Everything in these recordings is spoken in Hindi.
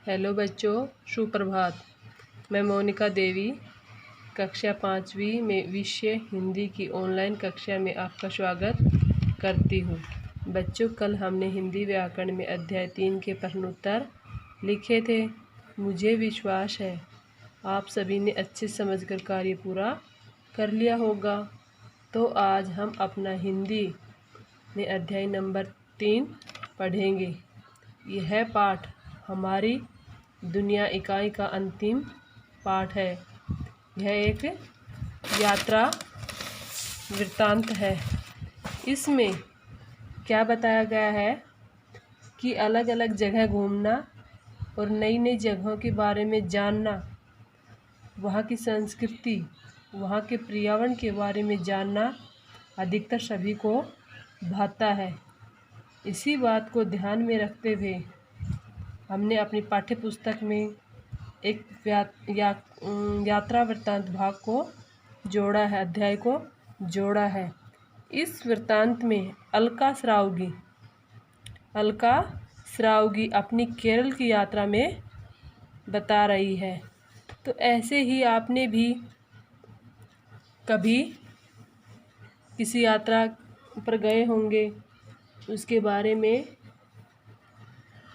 हेलो बच्चों, सुप्रभात। मैं मोनिका देवी कक्षा 5वीं में विषय हिंदी की ऑनलाइन कक्षा में आपका स्वागत करती हूँ। बच्चों, कल हमने हिंदी व्याकरण में अध्याय 3 के प्रश्नोत्तर लिखे थे। मुझे विश्वास है आप सभी ने अच्छे समझकर कार्य पूरा कर लिया होगा। तो आज हम अपना हिंदी में अध्याय नंबर 3 पढ़ेंगे। यह पाठ हमारी दुनिया इकाई का अंतिम पाठ है। यह एक यात्रा वृत्तांत है। इसमें क्या बताया गया है कि अलग अलग जगह घूमना और नई नई जगहों के बारे में जानना, वहाँ की संस्कृति, वहाँ के पर्यावरण के बारे में जानना अधिकतर सभी को भाता है। इसी बात को ध्यान में रखते हुए हमने अपनी पाठ्य पुस्तक में एक यात्रा वृत्तांत भाग को जोड़ा है, अध्याय को जोड़ा है। इस वृत्तांत में अलका श्रावगी अपनी केरल की यात्रा में बता रही है। तो ऐसे ही आपने भी कभी किसी यात्रा पर गए होंगे, उसके बारे में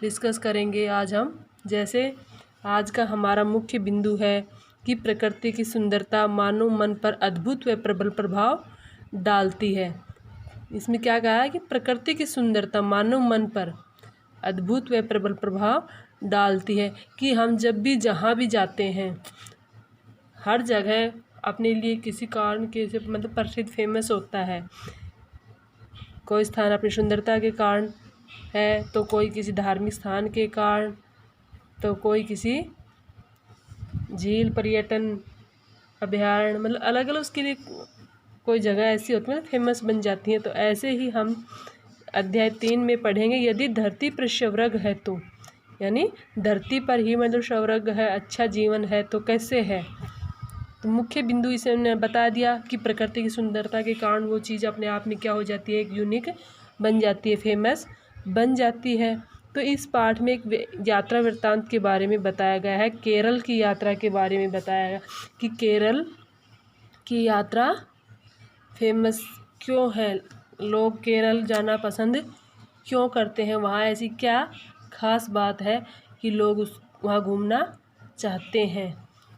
डिस्कस करेंगे आज हम। जैसे आज का हमारा मुख्य बिंदु है कि प्रकृति की सुंदरता मानव मन पर अद्भुत व प्रबल प्रभाव डालती है। इसमें क्या कहा है कि प्रकृति की सुंदरता मानव मन पर अद्भुत व प्रबल प्रभाव डालती है। कि हम जब भी जहाँ भी जाते हैं, हर जगह अपने लिए किसी कारण के से मतलब प्रसिद्ध फेमस होता है। कोई स्थान अपनी सुंदरता के कारण है, तो कोई किसी धार्मिक स्थान के कारण, तो कोई किसी झील पर्यटन अभयारण्य, मतलब अलग अलग उसके लिए कोई जगह ऐसी होती है फेमस बन जाती है। तो ऐसे ही हम अध्याय 3 में पढ़ेंगे। यदि धरती पर स्वर्ग है तो, यानी धरती पर ही मतलब स्वर्ग है, अच्छा जीवन है, तो कैसे है। तो मुख्य बिंदु इसे हमने बता दिया कि प्रकृति की सुंदरता के कारण वो चीज़ अपने आप में क्या हो जाती है, एक यूनिक बन जाती है, फेमस बन जाती है। तो इस पाठ में एक यात्रा वृत्तांत के बारे में बताया गया है। केरल की यात्रा के बारे में बताया गया कि केरल की यात्रा फेमस क्यों है, लोग केरल जाना पसंद क्यों करते हैं, वहाँ ऐसी क्या खास बात है कि लोग वहाँ घूमना चाहते हैं।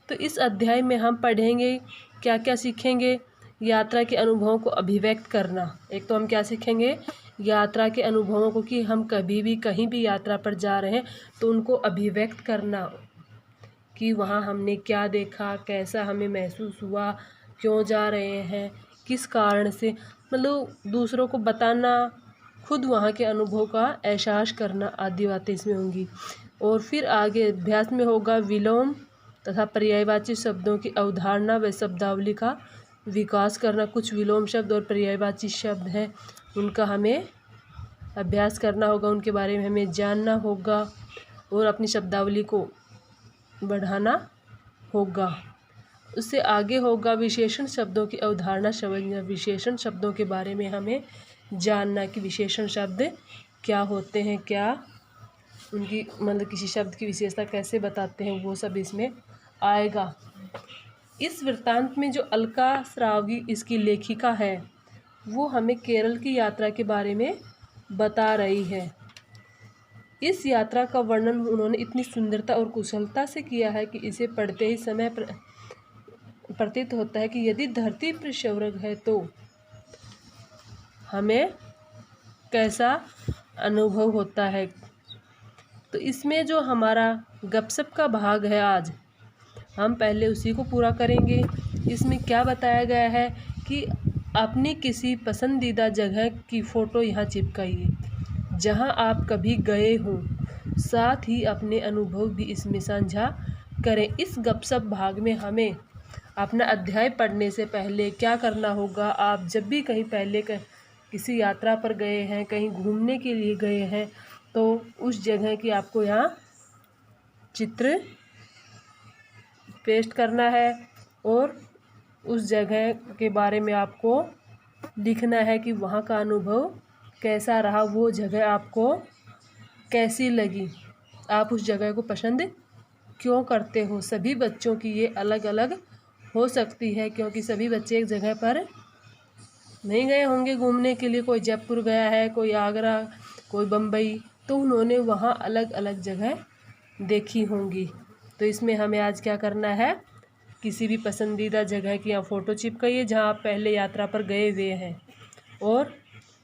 तो इस अध्याय में हम पढ़ेंगे, क्या क्या सीखेंगे। यात्रा के अनुभवों को अभिव्यक्त करना। एक तो हम क्या सीखेंगे, यात्रा के अनुभवों को, कि हम कभी भी कहीं भी यात्रा पर जा रहे हैं तो उनको अभिव्यक्त करना, कि वहाँ हमने क्या देखा, कैसा हमें महसूस हुआ, क्यों जा रहे हैं, किस कारण से, मतलब दूसरों को बताना, खुद वहाँ के अनुभव का एहसास करना आदि बातें इसमें होंगी। और फिर आगे अभ्यास में होगा विलोम तथा पर्यायवाची शब्दों की अवधारणा व शब्दावली का विकास करना। कुछ विलोम शब्द और पर्यायवाची शब्द हैं, उनका हमें अभ्यास करना होगा, उनके बारे में हमें जानना होगा और अपनी शब्दावली को बढ़ाना होगा। उससे आगे होगा विशेषण शब्दों की अवधारणा समझना। विशेषण शब्दों के बारे में हमें जानना कि विशेषण शब्द क्या होते हैं, क्या उनकी मतलब किसी शब्द की विशेषता कैसे बताते हैं, वो सब इसमें आएगा। इस वृत्तांत में जो अलका श्रावगी इसकी लेखिका है, वो हमें केरल की यात्रा के बारे में बता रही है। इस यात्रा का वर्णन उन्होंने इतनी सुंदरता और कुशलता से किया है कि इसे पढ़ते ही समय प्रतीत होता है कि यदि धरती पर स्वर्ग है तो हमें कैसा अनुभव होता है। तो इसमें जो हमारा गपशप का भाग है, आज हम पहले उसी को पूरा करेंगे। इसमें क्या बताया गया है कि अपनी किसी पसंदीदा जगह की फ़ोटो यहाँ चिपकाइए जहाँ आप कभी गए हों, साथ ही अपने अनुभव भी इसमें साझा करें। इस गपशप भाग में हमें अपना अध्याय पढ़ने से पहले क्या करना होगा, आप जब भी कहीं पहले किसी यात्रा पर गए हैं, कहीं घूमने के लिए गए हैं, तो उस जगह की आपको यहाँ चित्र पेस्ट करना है और उस जगह के बारे में आपको लिखना है कि वहाँ का अनुभव कैसा रहा, वो जगह आपको कैसी लगी। आप उस जगह को पसंद क्यों करते हो। सभी बच्चों की ये अलग अलग हो सकती है, क्योंकि सभी बच्चे एक जगह पर नहीं गए होंगे घूमने के लिए। कोई जयपुर गया है, कोई आगरा, कोई बम्बई, तो उन्होंने वहाँ अलग अलग जगह देखी होंगी। तो इसमें हमें आज क्या करना है, किसी भी पसंदीदा जगह की यहाँ फ़ोटो चिपकाइए जहाँ आप पहले यात्रा पर गए हुए हैं, और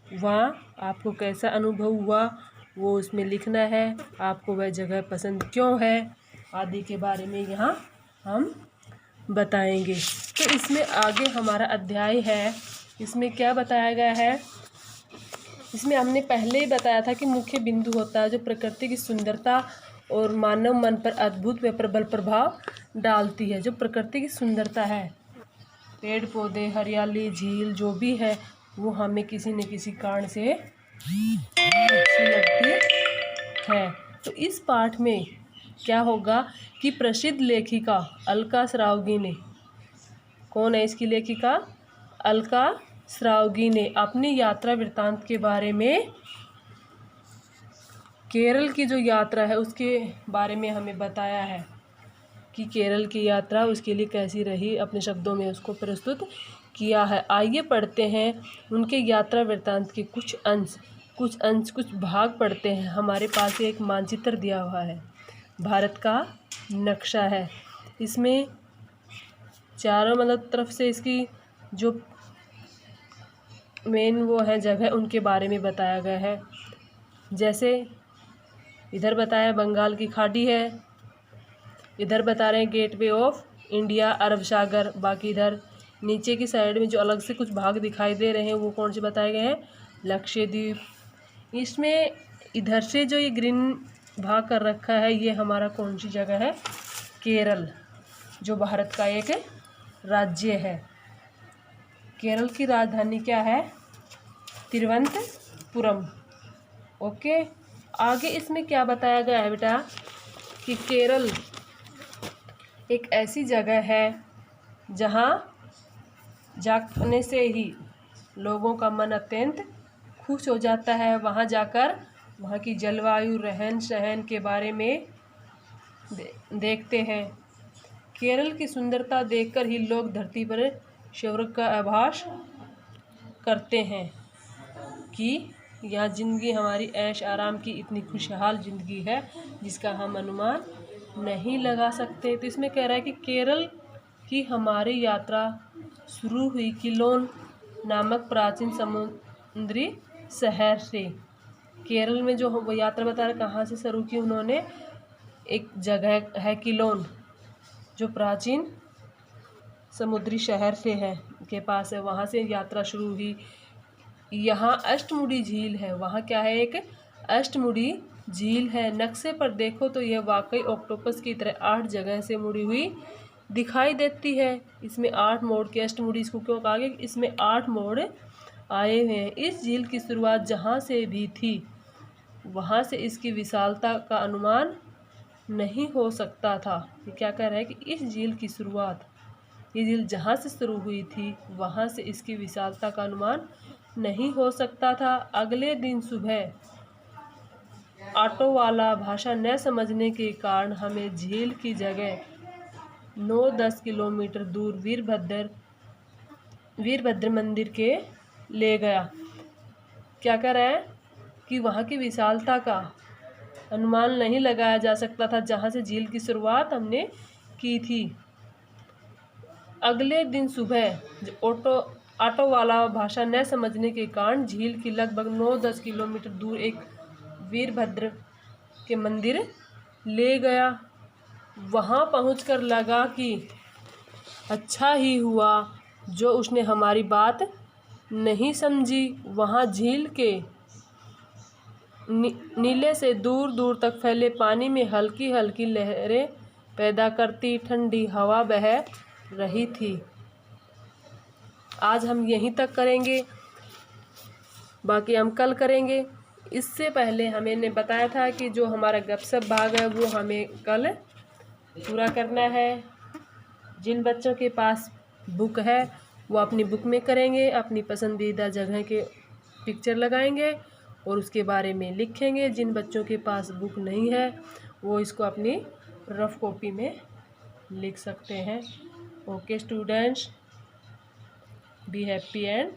वहाँ आपको कैसा अनुभव हुआ वो उसमें लिखना है। आपको वह जगह पसंद क्यों है आदि के बारे में यहाँ हम बताएंगे। तो इसमें आगे हमारा अध्याय है, इसमें क्या बताया गया है। इसमें हमने पहले ही बताया था कि मुख्य बिंदु होता है जो प्रकृति की सुंदरता और मानव मन पर अद्भुत व प्रबल प्रभाव डालती है। जो प्रकृति की सुंदरता है, पेड़ पौधे, हरियाली, झील जो भी है, वो हमें किसी न किसी कारण से अच्छी लगती है। तो इस पाठ में क्या होगा कि प्रसिद्ध लेखिका अलका श्रावगी ने, कौन है इसकी लेखिका, अलका श्रावगी ने अपनी यात्रा वृत्तांत के बारे में, केरल की जो यात्रा है उसके बारे में हमें बताया है कि केरल की यात्रा उसके लिए कैसी रही, अपने शब्दों में उसको प्रस्तुत किया है। आइए पढ़ते हैं उनके यात्रा वृत्तांत के कुछ भाग पढ़ते हैं। हमारे पास एक मानचित्र दिया हुआ है, भारत का नक्शा है। इसमें चारों तरफ से इसकी जो मेन वो है जगह, उनके बारे में बताया गया है। जैसे इधर बताया बंगाल की खाड़ी है, इधर बता रहे हैं गेटवे ऑफ इंडिया, अरब सागर। बाकी इधर नीचे की साइड में जो अलग से कुछ भाग दिखाई दे रहे हैं वो कौन से बताए गए हैं, लक्षद्वीप। इसमें इधर से जो ये ग्रीन भाग कर रखा है ये हमारा कौन सी जगह है, केरल, जो भारत का एक राज्य है। केरल की राजधानी क्या है, तिरुवनंतपुरम। ओके, आगे इसमें क्या बताया गया है बेटा कि केरल एक ऐसी जगह है जहाँ जाने से ही लोगों का मन अत्यंत खुश हो जाता है। वहाँ जाकर वहाँ की जलवायु, रहन सहन के बारे में देखते हैं। केरल की सुंदरता देखकर ही लोग धरती पर स्वर्ग का आभास करते हैं कि यहाँ ज़िंदगी हमारी ऐश आराम की इतनी खुशहाल ज़िंदगी है जिसका हम अनुमान नहीं लगा सकते। तो इसमें कह रहा है कि केरल की हमारी यात्रा शुरू हुई किलोन नामक प्राचीन समुद्री शहर से। केरल में जो वो यात्रा बता रहे कहाँ से शुरू की उन्होंने, एक जगह है किलोन जो प्राचीन समुद्री शहर से है के पास है, वहाँ से यात्रा शुरू हुई। यहाँ अष्टमुड़ी झील है, वहाँ क्या है, एक अष्टमुड़ी झील है। नक्शे पर देखो तो यह वाकई ऑक्टोपस की तरह 8 जगह से मुड़ी हुई दिखाई देती है। इसमें 8 मोड़ की अष्टमुड़ी इसको क्यों कहा गया, इसमें 8 मोड़ आए हुए हैं। इस झील की शुरुआत जहाँ से भी थी वहाँ से इसकी विशालता का अनुमान नहीं हो सकता था। ये क्या कह रहा है कि इस झील की शुरुआत, ये झील जहाँ से शुरू हुई थी वहाँ से इसकी विशालता का अनुमान नहीं हो सकता था। अगले दिन सुबह ऑटो वाला भाषा न समझने के कारण हमें झील की जगह 9-10 किलोमीटर दूर वीरभद्र मंदिर के ले गया। क्या कह रहा है कि वहाँ की विशालता का अनुमान नहीं लगाया जा सकता था जहाँ से झील की शुरुआत हमने की थी। अगले दिन सुबह ऑटो वाला भाषा न समझने के कारण झील की लगभग 9-10 किलोमीटर दूर एक वीरभद्र के मंदिर ले गया। वहाँ पहुंचकर लगा कि अच्छा ही हुआ जो उसने हमारी बात नहीं समझी। वहाँ झील के नीले से दूर दूर तक फैले पानी में हल्की हल्की लहरें पैदा करती ठंडी हवा बह रही थी। आज हम यहीं तक करेंगे, बाकी हम कल करेंगे। इससे पहले हमने बताया था कि जो हमारा गपशप भाग है वो हमें कल पूरा करना है। जिन बच्चों के पास बुक है वो अपनी बुक में करेंगे, अपनी पसंदीदा जगह के पिक्चर लगाएंगे और उसके बारे में लिखेंगे। जिन बच्चों के पास बुक नहीं है वो इसको अपनी रफ कॉपी में लिख सकते हैं। Okay students, be happy and